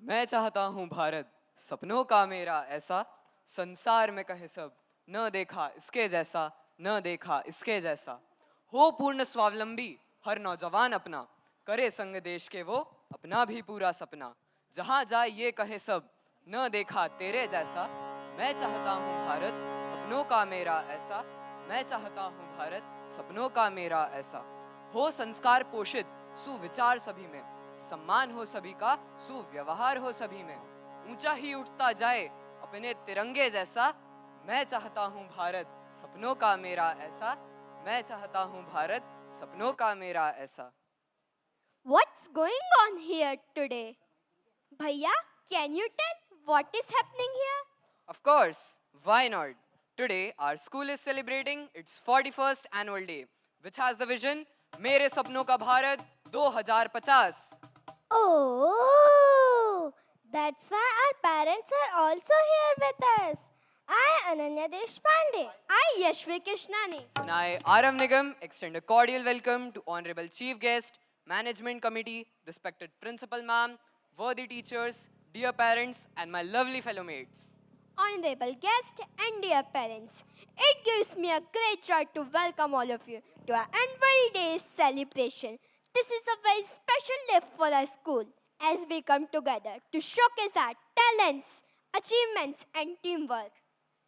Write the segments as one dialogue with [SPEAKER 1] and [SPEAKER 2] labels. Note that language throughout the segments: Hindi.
[SPEAKER 1] मैं चाहता हूँ भारत सपनों का मेरा ऐसा, संसार में कहे सब न देखा इसके जैसा, न देखा इसके जैसा। हो पूर्ण स्वावलंबी हर नौजवान अपना, करे संग देश के वो अपना भी पूरा सपना। जहाँ जाए ये कहे सब न देखा तेरे जैसा। मैं चाहता हूँ भारत सपनों का मेरा ऐसा, मैं चाहता हूँ भारत सपनों का मेरा ऐसा। हो संस्कार पोषित सुविचार सभी में, सम्मान हो सभी का सुव्यवहार हो सभी में। ऊंचा ही उठता जाए अपने तिरंगे जैसा। मैं चाहता हूँ भारत सपनों का मेरा ऐसा, मैं चाहता हूँ भारत सपनों का मेरा ऐसा।
[SPEAKER 2] What's going on here today? Bhaiya, can you tell what is happening here?
[SPEAKER 1] Of course, why not? Today, our school is celebrating its 41st annual day, which has the vision मेरे सपनों का Bharat 2050.
[SPEAKER 3] Oh, that's why our parents are also here with us. I, Ananya Deshpande.
[SPEAKER 2] I, Yashvi Krishnani.
[SPEAKER 1] And I, Arav Nigam, extend a cordial welcome to Honorable Chief Guest, Management Committee, respected Principal Ma'am, worthy teachers, dear parents, and my lovely fellow mates.
[SPEAKER 2] Honorable guest and dear parents, it gives me a great joy to welcome all of you to our annual day celebration. This is a very special day for our school as we come together to showcase our talents, achievements, and teamwork.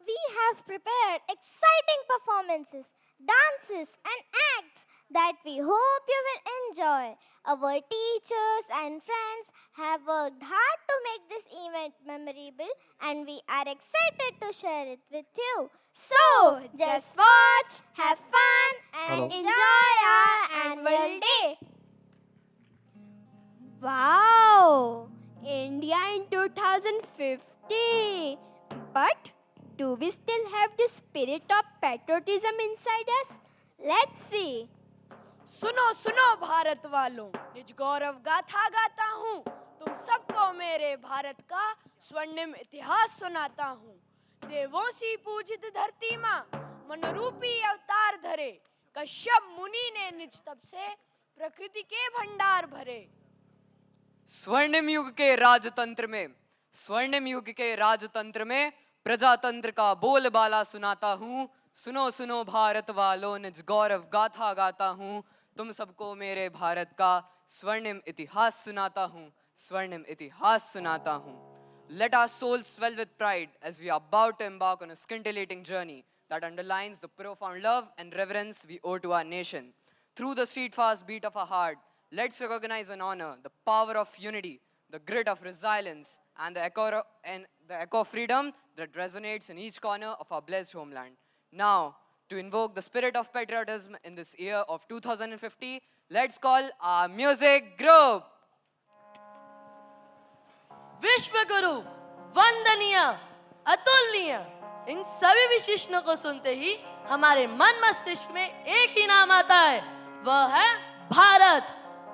[SPEAKER 3] We have prepared exciting performances, dances, and acts that we hope you will enjoy. Our teachers and friends have worked hard to make this event memorable, and we are excited to share it with you.
[SPEAKER 2] So, just watch, have fun, and
[SPEAKER 4] Hello.
[SPEAKER 2] enjoy our annual day. Wow! India in 2050. But do we still have the spirit of patriotism inside us? Let's see.
[SPEAKER 5] सुनो सुनो भारत वालों, निज गौरव गाथा गाता हूँ। तुम सबको मेरे भारत का स्वर्णिम इतिहास सुनाता हूँ। देवों सी पूजित धरती माँ मनरूपी अवतार धरे, कश्यप मुनि ने निज तप से प्रकृति के भंडार भरे।
[SPEAKER 1] स्वर्णिम युग के राजतंत्र में, स्वर्णिम युग के राजतंत्र में प्रजातंत्र का बोलबाला सुनाता हूँ। सुनो सुनो भारत वालों, निज गौरव गाथा गाता हूँ। तुम सबको मेरे भारत का स्वर्णिम इतिहास सुनाता हूँ, स्वर्णिम इतिहास सुनाता हूँ। Let our souls swell with pride as we are about to embark on a scintillating journey that underlines the profound love and reverence we owe to our nation. Through the steadfast beat of our heart, let's recognize and honor the power of unity, the grit of resilience, and the echo of freedom that resonates in each corner of our blessed homeland. Now, to invoke the spirit of patriotism in this year of 2050, let's call our music group.
[SPEAKER 5] विश्व गुरु, वंदनीय, अतुलनीय, इन सभी विशेषणों को सुनते ही हमारे मन मस्तिष्क में एक ही नाम आता है, वह है भारत।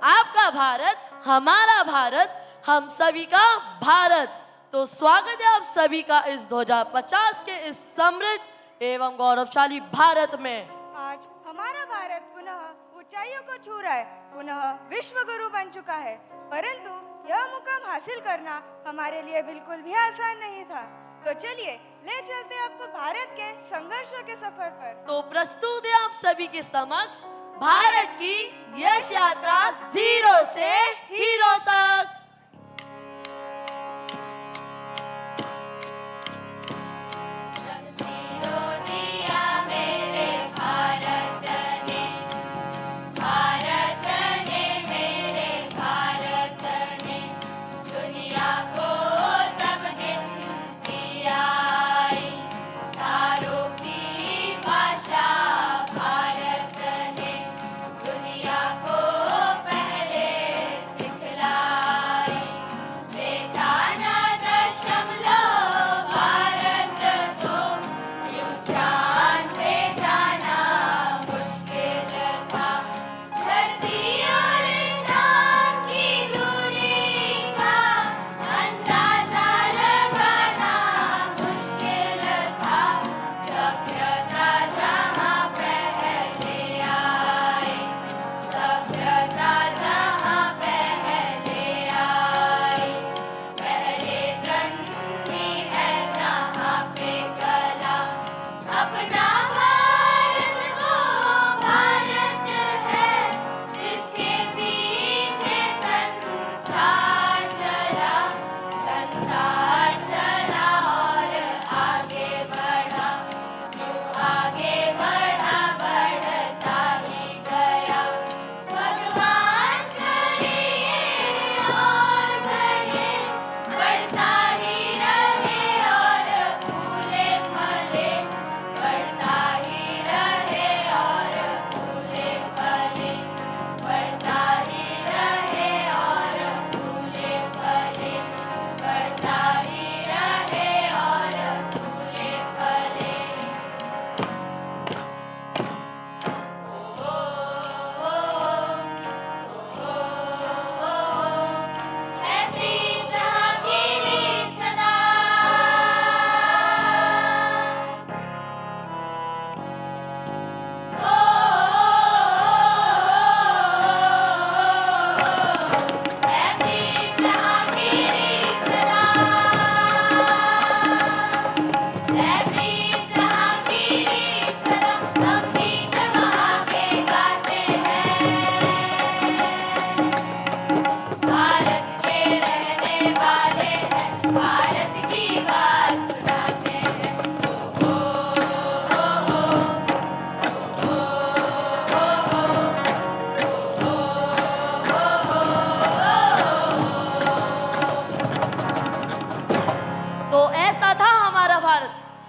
[SPEAKER 5] आपका भारत, हमारा भारत, हम सभी का भारत। तो स्वागत है आप सभी का इस 2050 के इस समृद्ध एवं गौरवशाली भारत में।
[SPEAKER 6] आज हमारा भारत पुनः ऊंचाइयों को छू रहा है, पुनः विश्व गुरु बन चुका है। परंतु यह मुकाम हासिल करना हमारे लिए बिल्कुल भी आसान नहीं था। तो चलिए ले चलते हैं आपको भारत के संघर्षों के सफर पर।
[SPEAKER 5] तो प्रस्तुत है आप सभी के समक्ष भारत की यश यात्रा जीरो से हीरो तक।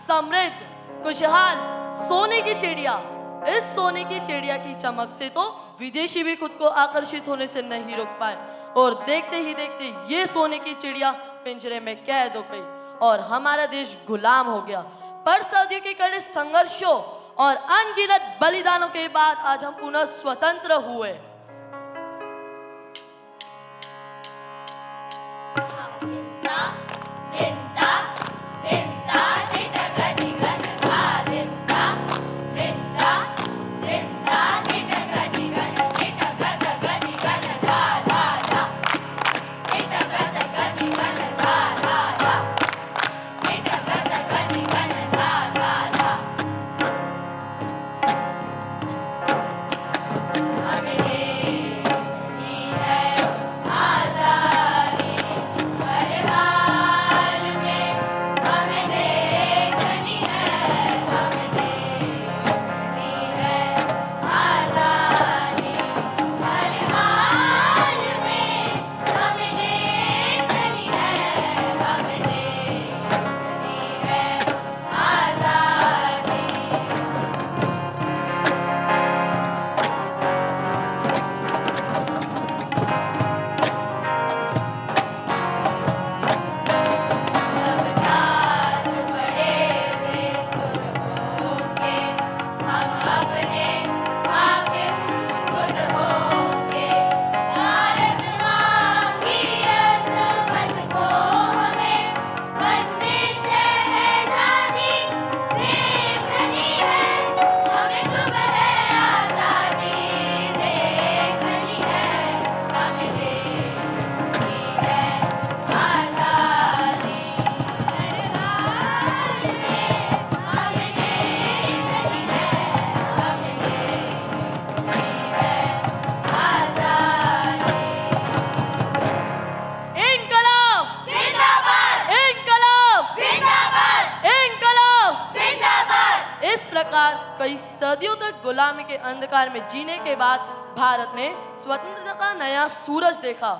[SPEAKER 5] समृद्ध, खुशहाल सोने की चिड़िया। इस सोने की चिड़िया की चमक से तो विदेशी भी खुद को आकर्षित होने से नहीं रोक पाए और देखते ही देखते ये सोने की चिड़िया पिंजरे में कैद हो गई और हमारा देश गुलाम हो गया। पर सदियों के कड़े संघर्षों और अनगिनत बलिदानों के बाद आज हम पुनः स्वतंत्र हुए। कई सदियों तक गुलामी के अंधकार में जीने के बाद भारत ने स्वतंत्रता का नया सूरज देखा।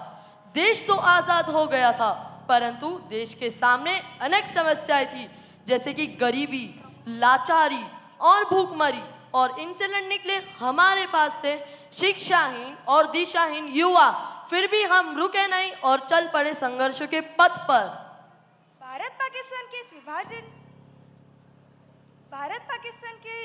[SPEAKER 5] देश तो आजाद हो गया था, परंतु देश के सामने अनेक समस्याएं थी, जैसे कि गरीबी, लाचारी और भूखमरी। और इनसे लड़ने के लिए हमारे पास थे शिक्षाहीन और दिशाहीन युवा। फिर भी हम रुके नहीं और चल पड़े संघर्षों के पथ पर।
[SPEAKER 6] भारत पाकिस्तान के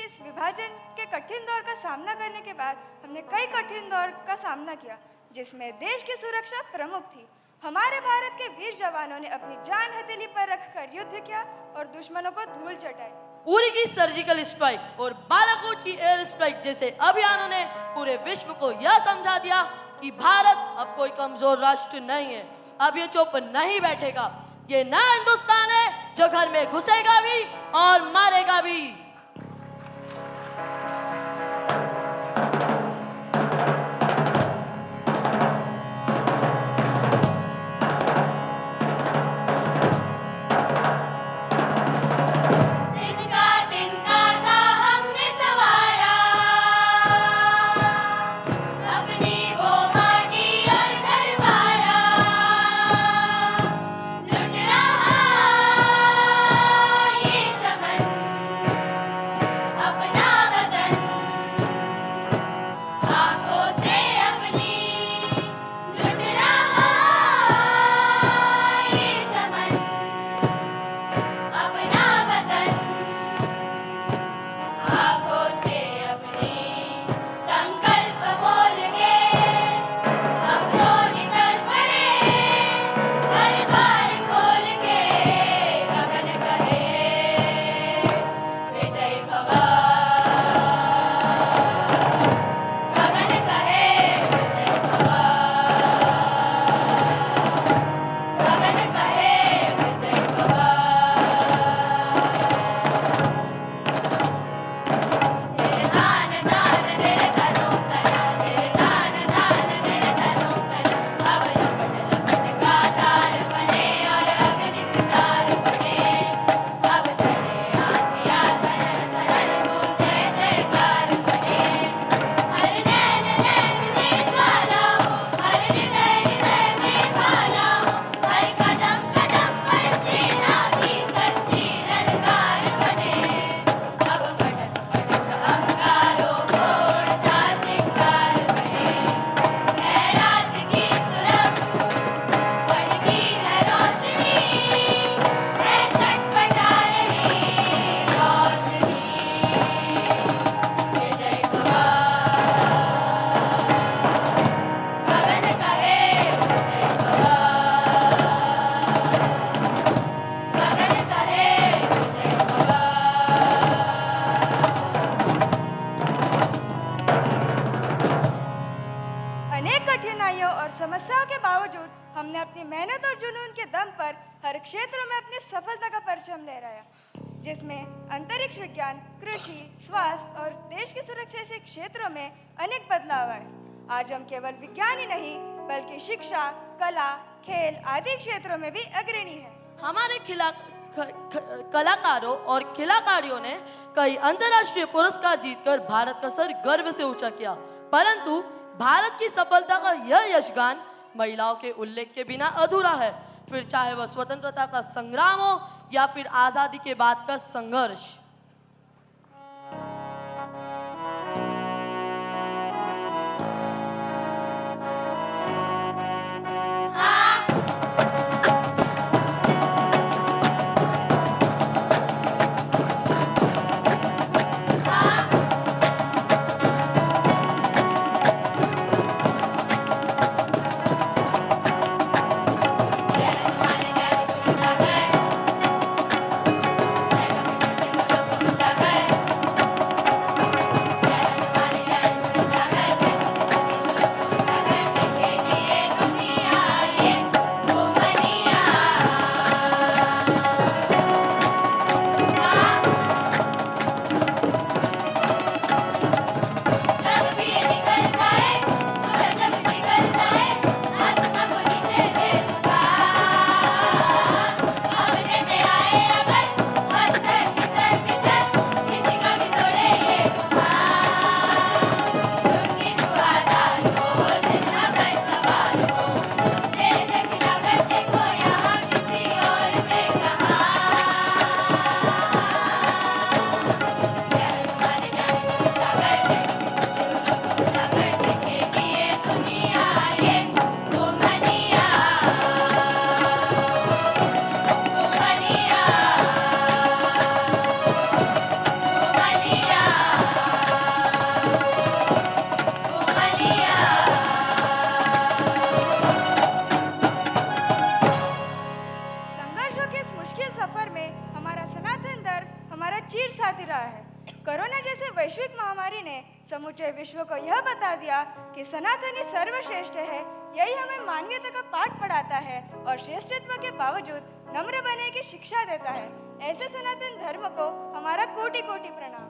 [SPEAKER 6] इस विभाजन के कठिन दौर का सामना करने के बाद हमने कई कठिन दौर का सामना किया, जिसमें देश की सुरक्षा प्रमुख थी। हमारे भारत के वीर जवानों ने अपनी जान हथेली पर रखकर युद्ध किया और दुश्मनों को धूल चटाई।
[SPEAKER 5] उरी की सर्जिकल स्ट्राइक और बालाकोट की एयर स्ट्राइक जैसे अभियानों ने पूरे विश्व को यह समझा दिया कि भारत अब कोई कमजोर राष्ट्र नहीं है। अब ये चुप नहीं बैठेगा। ये नया हिंदुस्तान है जो घर में घुसेगा भी और मारेगा भी।
[SPEAKER 6] जुनून के दम पर हर क्षेत्र में अपनी सफलता का परचम लहराया, जिसमें अंतरिक्ष विज्ञान, कृषि, स्वास्थ्य और देश की सुरक्षा जैसे क्षेत्रों में अनेक बदलाव आए। आज हम केवल विज्ञान ही नहीं बल्कि शिक्षा, कला, खेल आदि क्षेत्रों में भी अग्रणी हैं।
[SPEAKER 5] हमारे कलाकारों और खिलाड़ियों ने कई अंतर्राष्ट्रीय पुरस्कार जीतकर भारत का सर गर्व से ऊंचा किया, परंतु भारत की सफलता का यह यशगान महिलाओं के उल्लेख के बिना अधूरा है, फिर चाहे वह स्वतंत्रता का संग्राम हो या फिर आजादी के बाद का संघर्ष।
[SPEAKER 6] वैश्विक महामारी ने समूचे विश्व को यह बता दिया कि सनातनी सर्वश्रेष्ठ है। यही हमें मानवीयता का पाठ पढ़ाता है और श्रेष्ठत्व के बावजूद नम्र बनने की शिक्षा देता है। ऐसे सनातन धर्म को हमारा कोटि कोटि प्रणाम।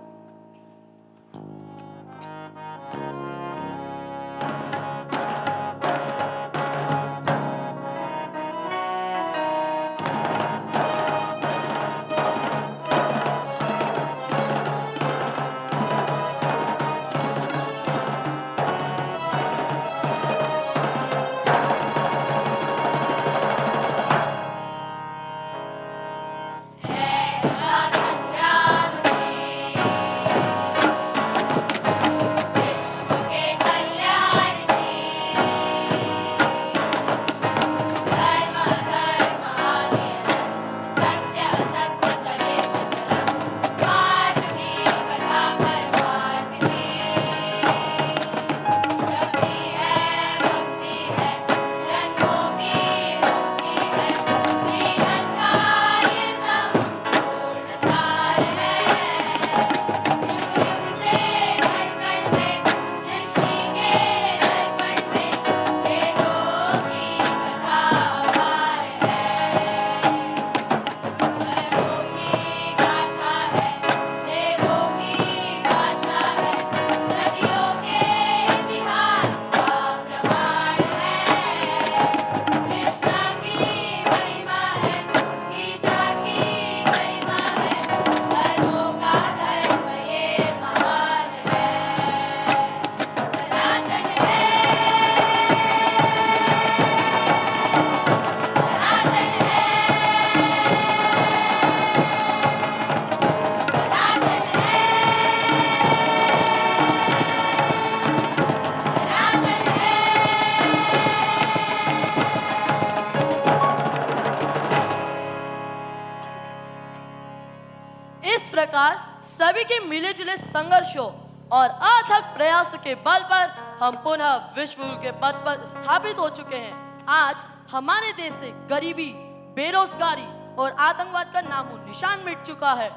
[SPEAKER 5] सभी के मिले जुले संघर्षों और अथक प्रयास के बल पर हम पुनः विश्व गुरु के पद पर स्थापित हो चुके हैं। आज हमारे देश से गरीबी, बेरोजगारी और आतंकवाद का नामो निशान मिट चुका है।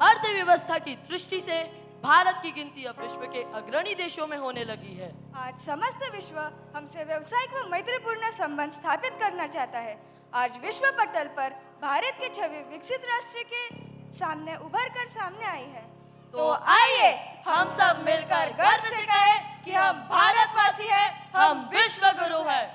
[SPEAKER 5] अर्थव्यवस्था की दृष्टि से भारत की गिनती अब विश्व के अग्रणी देशों में होने लगी है।
[SPEAKER 6] आज समस्त विश्व हमसे व्यावसायिक व मैत्रीपूर्ण संबंध स्थापित करना चाहता है। आज विश्व पटल पर भारत की छवि विकसित राष्ट्र के सामने उभर कर सामने आई है।
[SPEAKER 5] तो आइए हम सब मिलकर गर्व से कहें कि हम भारतवासी हैं, हम विश्व गुरु हैं।